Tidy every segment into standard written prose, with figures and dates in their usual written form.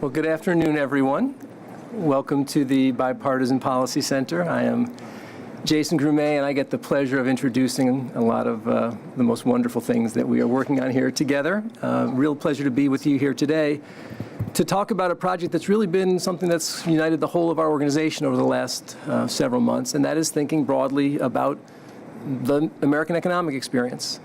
Well, good afternoon, everyone. Welcome to the Bipartisan Policy Center. I am Jason Grumet, and I get the pleasure of introducing a lot of the most wonderful things that we are working on here together. Real pleasure to be with you here today to talk about a project that's really been something that's united the whole of our organization over the last several months, and that is thinking broadly about the American economic experience.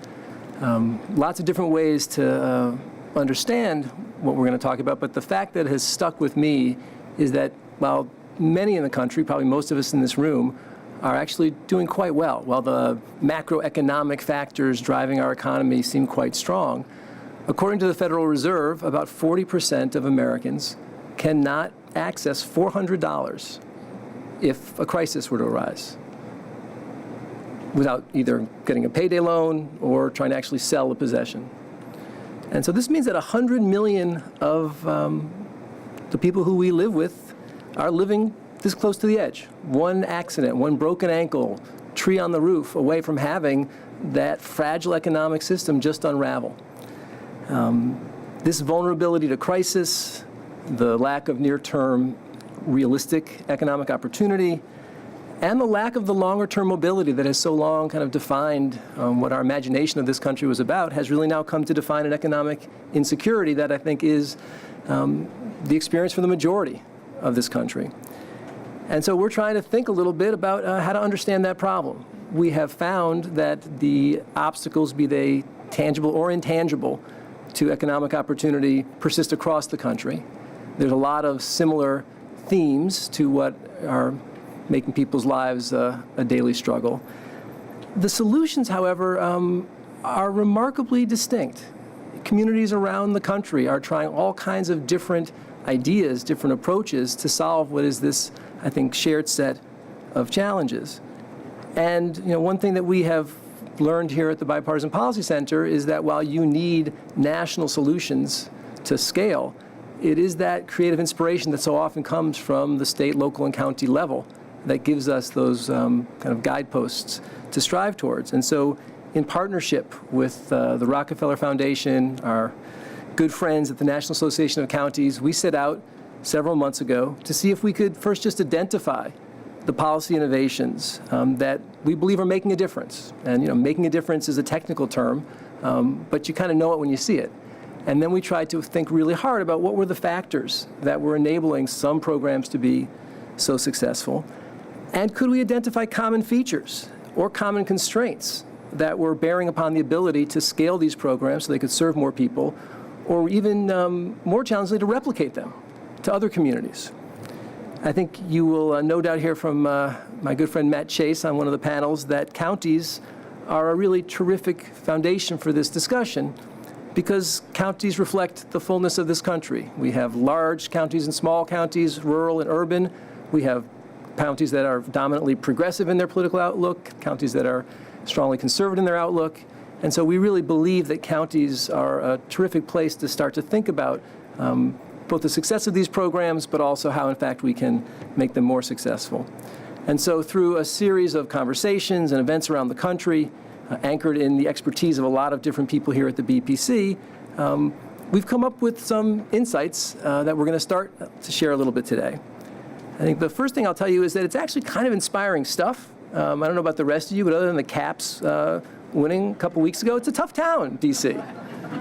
Lots of different ways to understand what we're going to talk about, but the fact that has stuck with me is that while many in the country, probably most of us in this room, are actually doing quite well, while the macroeconomic factors driving our economy seem quite strong, according to the Federal Reserve, about 40% of Americans cannot access $400 if a crisis were to arise without either getting a payday loan or trying to actually sell a possession. And so this means that 100 million of the people who we live with are living this close to the edge. One accident, one broken ankle, tree on the roof away from having that fragile economic system just unravel. This vulnerability to crisis, the lack of near-term realistic economic opportunity, and the lack of the longer-term mobility that has so long kind of defined what our imagination of this country was about has really now come to define an economic insecurity that I think is the experience for the majority of this country. And so we're trying to think a little bit about how to understand that problem. We have found that the obstacles, be they tangible or intangible, to economic opportunity persist across the country. There's a lot of similar themes to what are making people's lives a daily struggle. The solutions, however, are remarkably distinct. Communities around the country are trying all kinds of different ideas, different approaches to solve what is this, I think, shared set of challenges. And one thing that we have learned here at the Bipartisan Policy Center is that while you need national solutions to scale, it is that creative inspiration that so often comes from the state, local, and county level that gives us those kind of guideposts to strive towards. And so in partnership with the Rockefeller Foundation, our good friends at the National Association of Counties, we set out several months ago to see if we could first just identify the policy innovations that we believe are making a difference. And making a difference is a technical term, but you kind of know it when you see it. And then we tried to think really hard about what were the factors that were enabling some programs to be so successful. And could we identify common features or common constraints that were bearing upon the ability to scale these programs so they could serve more people, or even more challengingly, to replicate them to other communities? I think you will no doubt hear from my good friend Matt Chase on one of the panels that counties are a really terrific foundation for this discussion because counties reflect the fullness of this country. We have large counties and small counties, rural and urban. We have counties that are dominantly progressive in their political outlook, counties that are strongly conservative in their outlook. And so we really believe that counties are a terrific place to start to think about both the success of these programs, but also how, in fact, we can make them more successful. And so through a series of conversations and events around the country, anchored in the expertise of a lot of different people here at the BPC, we've come up with some insights that we're going to start to share a little bit today. I think the first thing I'll tell you is that it's actually kind of inspiring stuff. I don't know about the rest of you, but other than the Caps winning a couple weeks ago, it's a tough town, D.C.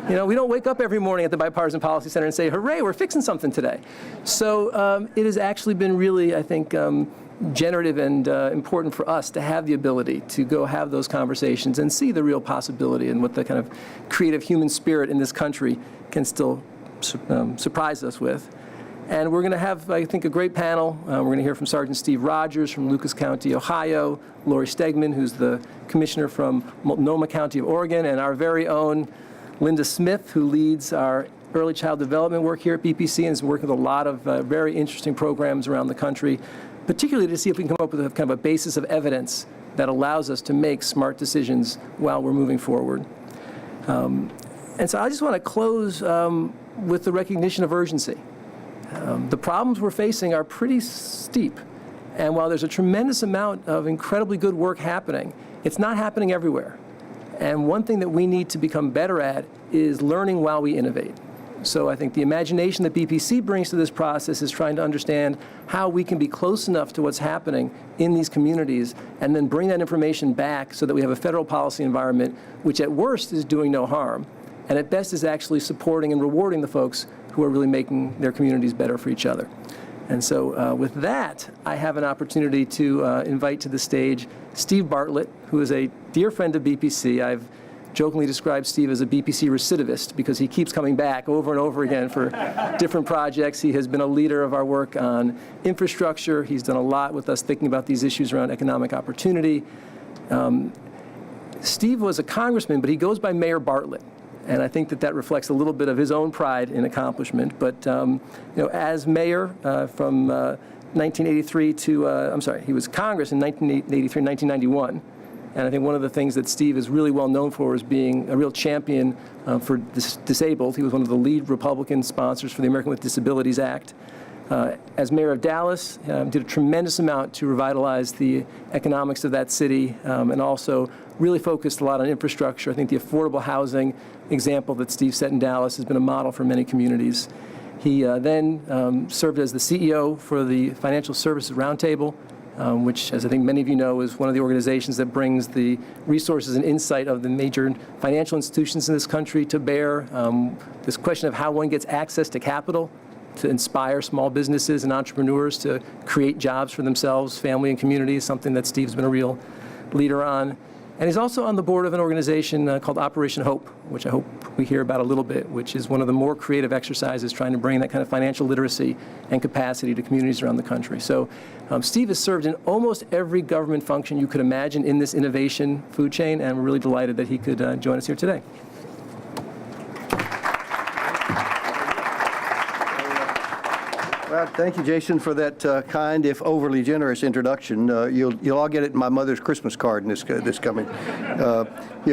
We don't wake up every morning at the Bipartisan Policy Center and say, hooray, we're fixing something today. So it has actually been really, I think, generative and important for us to have the ability to go have those conversations and see the real possibility and what the kind of creative human spirit in this country can still surprise us with. And we're going to have, I think, a great panel. We're going to hear from Sergeant Steve Rogers from Lucas County, Ohio, Lori Stegman, who's the commissioner from Multnomah County of Oregon, and our very own Linda Smith, who leads our early child development work here at BPC and is working with a lot of very interesting programs around the country, particularly to see if we can come up with a kind of a basis of evidence that allows us to make smart decisions while we're moving forward. And so I just want to close with the recognition of urgency. The problems we're facing are pretty steep. And while there's a tremendous amount of incredibly good work happening, it's not happening everywhere. And one thing that we need to become better at is learning while we innovate. So I think the imagination that BPC brings to this process is trying to understand how we can be close enough to what's happening in these communities and then bring that information back so that we have a federal policy environment which at worst is doing no harm and at best is actually supporting and rewarding the folks who are really making their communities better for each other. And so with that, I have an opportunity to invite to the stage Steve Bartlett, who is a dear friend of BPC. I've jokingly described Steve as a BPC recidivist because he keeps coming back over and over again for different projects. He has been a leader of our work on infrastructure. He's done a lot with us thinking about these issues around economic opportunity. Steve was a congressman, but he goes by Mayor Bartlett. And I think that that reflects a little bit of his own pride in accomplishment. But as mayor from 1983 to, he was Congress in 1983 and 1991. And I think one of the things that Steve is really well known for is being a real champion for disabled. He was one of the lead Republican sponsors for the American with Disabilities Act. As mayor of Dallas, did a tremendous amount to revitalize the economics of that city and also really focused a lot on infrastructure. I think the affordable housing example that Steve set in Dallas has been a model for many communities. He then served as the CEO for the Financial Services Roundtable, which, as I think many of you know, is one of the organizations that brings the resources and insight of the major financial institutions in this country to bear. This question of how one gets access to capital to inspire small businesses and entrepreneurs to create jobs for themselves, family, and community is something that Steve's been a real leader on. And he's also on the board of an organization called Operation Hope, which I hope we hear about a little bit, which is one of the more creative exercises trying to bring that kind of financial literacy and capacity to communities around the country. So Steve has served in almost every government function you could imagine in this innovation food chain, and we're really delighted that he could join us here today. Well, thank you, Jason, for that kind, if overly generous introduction. You'll all get it in my mother's Christmas card in this coming.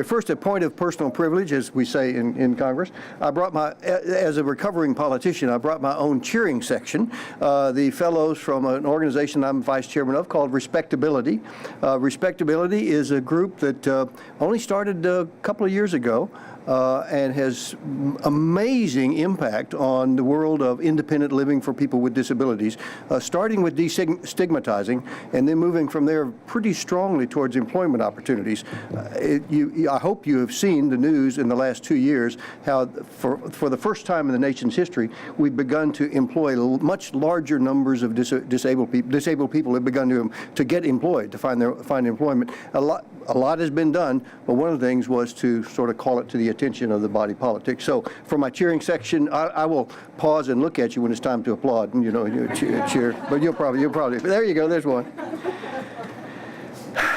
First, a point of personal privilege, as we say in Congress. I brought as a recovering politician, I brought my own cheering section. The fellows from an organization I'm vice chairman of called Respectability. Respectability is a group that only started a couple of years ago. And has amazing impact on the world of independent living for people with disabilities, starting with destigmatizing and then moving from there pretty strongly towards employment opportunities. I hope you have seen the news in the last 2 years how for the first time in the nation's history, we've begun to employ much larger numbers of disabled people. Disabled people have begun to get employed, to find employment. A lot has been done, but one of the things was to sort of call it to the attention of the body politic. So for my cheering section, I will pause and look at you when it's time to applaud, and you cheer. But you'll probably. There you go. There's one.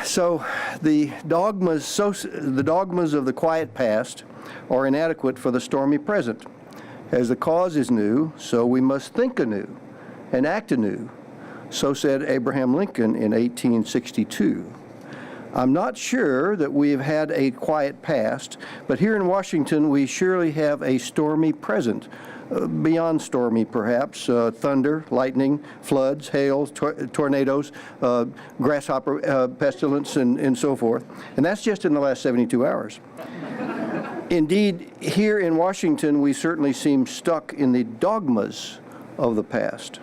So the dogmas of the quiet past are inadequate for the stormy present. As the cause is new, so we must think anew and act anew. So said Abraham Lincoln in 1862. I'm not sure that we've had a quiet past, but here in Washington we surely have a stormy present. Beyond stormy, perhaps, thunder, lightning, floods, hail, tornadoes, grasshopper pestilence, and so forth. And that's just in the last 72 hours. Indeed, here in Washington, we certainly seem stuck in the dogmas of the past.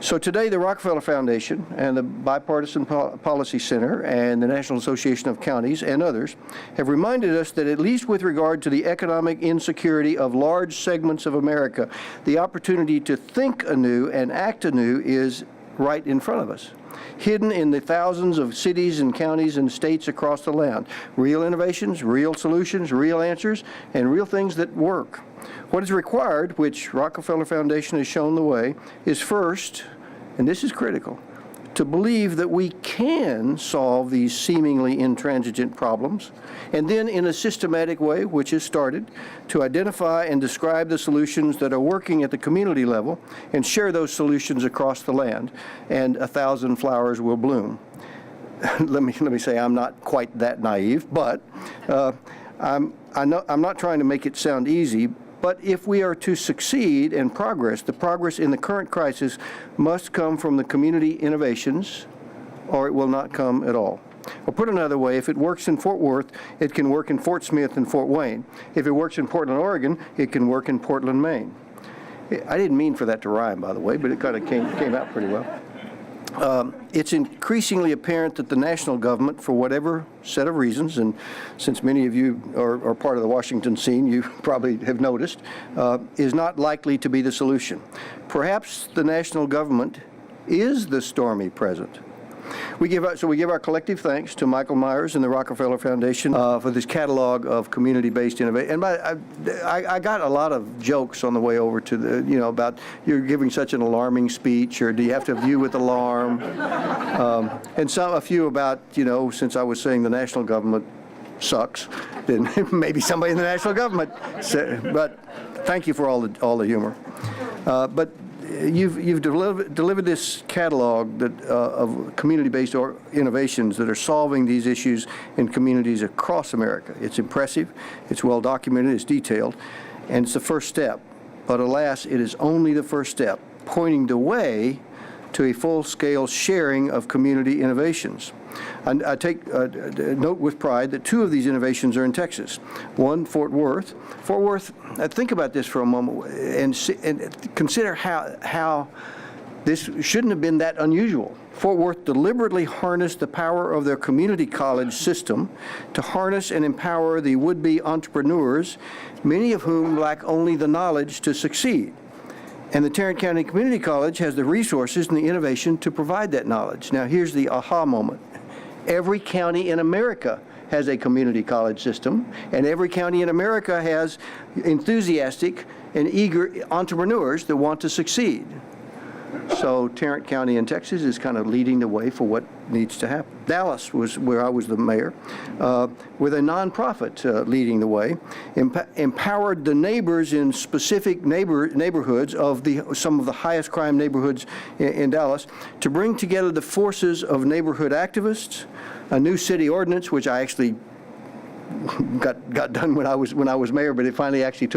So today, the Rockefeller Foundation and the Bipartisan Policy Center and the National Association of Counties and others have reminded us that at least with regard to the economic insecurity of large segments of America, the opportunity to think anew and act anew is right in front of us, hidden in the thousands of cities and counties and states across the land. Real innovations, real solutions, real answers, and real things that work. What is required, which Rockefeller Foundation has shown the way, is first, and this is critical, to believe that we can solve these seemingly intransigent problems, and then in a systematic way, which is started, to identify and describe the solutions that are working at the community level and share those solutions across the land, and 1,000 flowers will bloom. Let me say I'm not quite that naive, but I'm not trying to make it sound easy. But if we are to succeed and progress, the progress in the current crisis must come from the community innovations, or it will not come at all. Or put another way, if it works in Fort Worth, it can work in Fort Smith and Fort Wayne. If it works in Portland, Oregon, it can work in Portland, Maine. I didn't mean for that to rhyme, by the way, but it kind of came out pretty well. It's increasingly apparent that the national government, for whatever set of reasons, and since many of you are part of the Washington scene, you probably have noticed, is not likely to be the solution. Perhaps the national government is the stormy present. We give our collective thanks to Michael Myers and the Rockefeller Foundation for this catalog of community-based innovation. And I got a lot of jokes on the way over to the, about you're giving such an alarming speech, or do you have to view with alarm? And a few about, since I was saying the national government sucks, then maybe somebody in the national government. But thank you for all the humor. But you've delivered this catalog of community-based innovations that are solving these issues in communities across America. It's impressive, it's well documented, it's detailed, and it's the first step. But alas, it is only the first step, pointing the way to a full-scale sharing of community innovations. And I take note with pride that 2 of these innovations are in Texas. One, Fort Worth. Fort Worth, think about this for a moment and consider how this shouldn't have been that unusual. Fort Worth deliberately harnessed the power of their community college system to harness and empower the would-be entrepreneurs, many of whom lack only the knowledge to succeed. And the Tarrant County Community College has the resources and the innovation to provide that knowledge. Now, here's the aha moment. Every county in America has a community college system, and every county in America has enthusiastic and eager entrepreneurs that want to succeed. So Tarrant County in Texas is kind of leading the way for what needs to happen. Dallas was where I was the mayor, with a nonprofit leading the way, empowered the neighbors in specific neighborhoods of some of the highest crime neighborhoods in Dallas to bring together the forces of neighborhood activists, a new city ordinance, which I actually got done when I was mayor, but it finally actually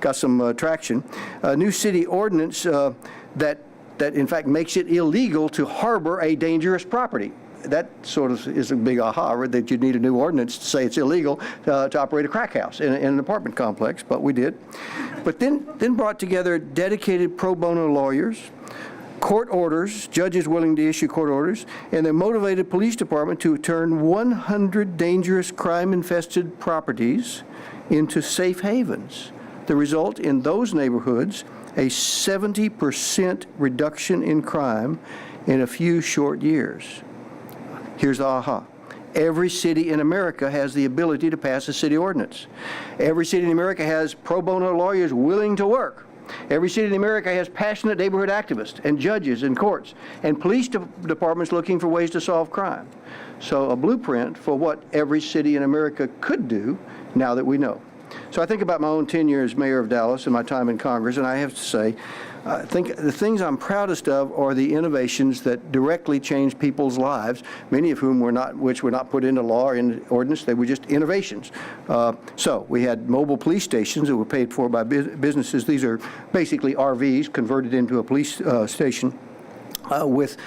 got some traction. A new city ordinance that in fact makes it illegal to harbor a dangerous property. That sort of is a big aha, right, that you need a new ordinance to say it's illegal to operate a crack house in an apartment complex, but we did. But then brought together dedicated pro bono lawyers, court orders, judges willing to issue court orders, and a motivated police department to turn 100 dangerous crime-infested properties into safe havens. The result in those neighborhoods, a 70% reduction in crime in a few short years. Here's the aha. Every city in America has the ability to pass a city ordinance. Every city in America has pro bono lawyers willing to work. Every city in America has passionate neighborhood activists and judges and courts and police departments looking for ways to solve crime. So a blueprint for what every city in America could do now that we know. So I think about my own tenure as mayor of Dallas and my time in Congress, and I have to say, I think the things I'm proudest of are the innovations that directly change people's lives, many of whom were not put into law or in ordinance. They were just innovations. So we had mobile police stations that were paid for by businesses. These are basically RVs converted into a police station. With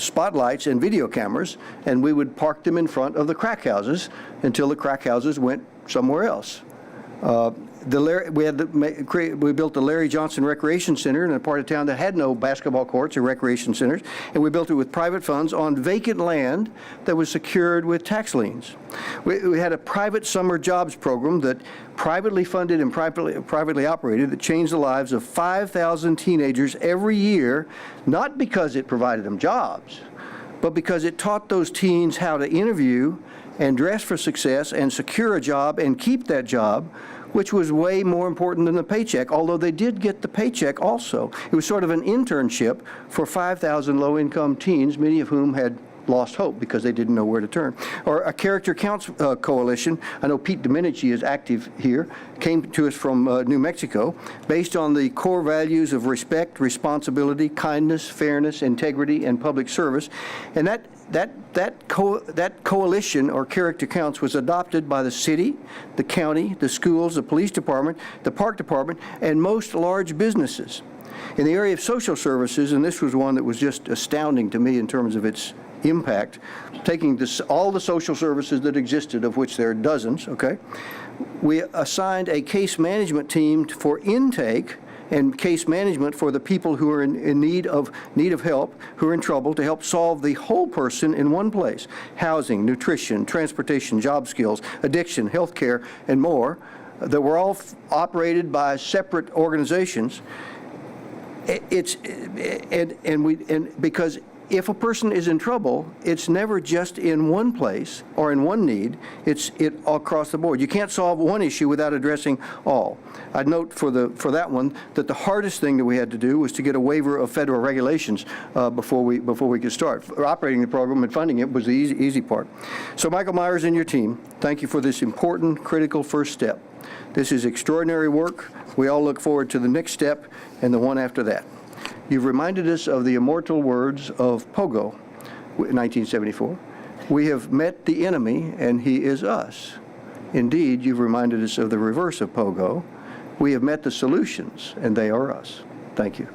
spotlights and video cameras, and we would park them in front of the crack houses until the crack houses went somewhere else. We built the Larry Johnson Recreation Center in a part of town that had no basketball courts or recreation centers, and we built it with private funds on vacant land that was secured with tax liens. We had a private summer jobs program that privately funded and privately operated that changed the lives of 5,000 teenagers every year, not because it provided them jobs, but because it taught those teens how to interview and dress for success and secure a job and keep that job, which was way more important than the paycheck, although they did get the paycheck also. It was sort of an internship for 5,000 low-income teens, many of whom had lost hope because they didn't know where to turn. Or a Character Counts coalition, I know Pete Domenici is active here, came to us from New Mexico, based on the core values of respect, responsibility, kindness, fairness, integrity, and public service. And that coalition, or Character Counts, was adopted by the city, the county, the schools, the police department, the park department, and most large businesses. In the area of social services, and this was one that was just astounding to me in terms of its impact, taking all the social services that existed, of which there are dozens, okay? We assigned a case management team for intake and case management for the people who are in need of help, who are in trouble, to help solve the whole person in one place: housing, nutrition, transportation, job skills, addiction, health care, and more, that were all operated by separate organizations. Because if a person is in trouble, it's never just in one place or in one need. It's across the board. You can't solve one issue without addressing all. I'd note for that one that the hardest thing that we had to do was to get a waiver of federal regulations before we could start. Operating the program and funding it was the easy part. So Michael Myers and your team, thank you for this important, critical first step. This is extraordinary work. We all look forward to the next step and the one after that. You've reminded us of the immortal words of Pogo in 1974. We have met the enemy, and he is us. Indeed, you've reminded us of the reverse of Pogo. We have met the solutions, and they are us. Thank you.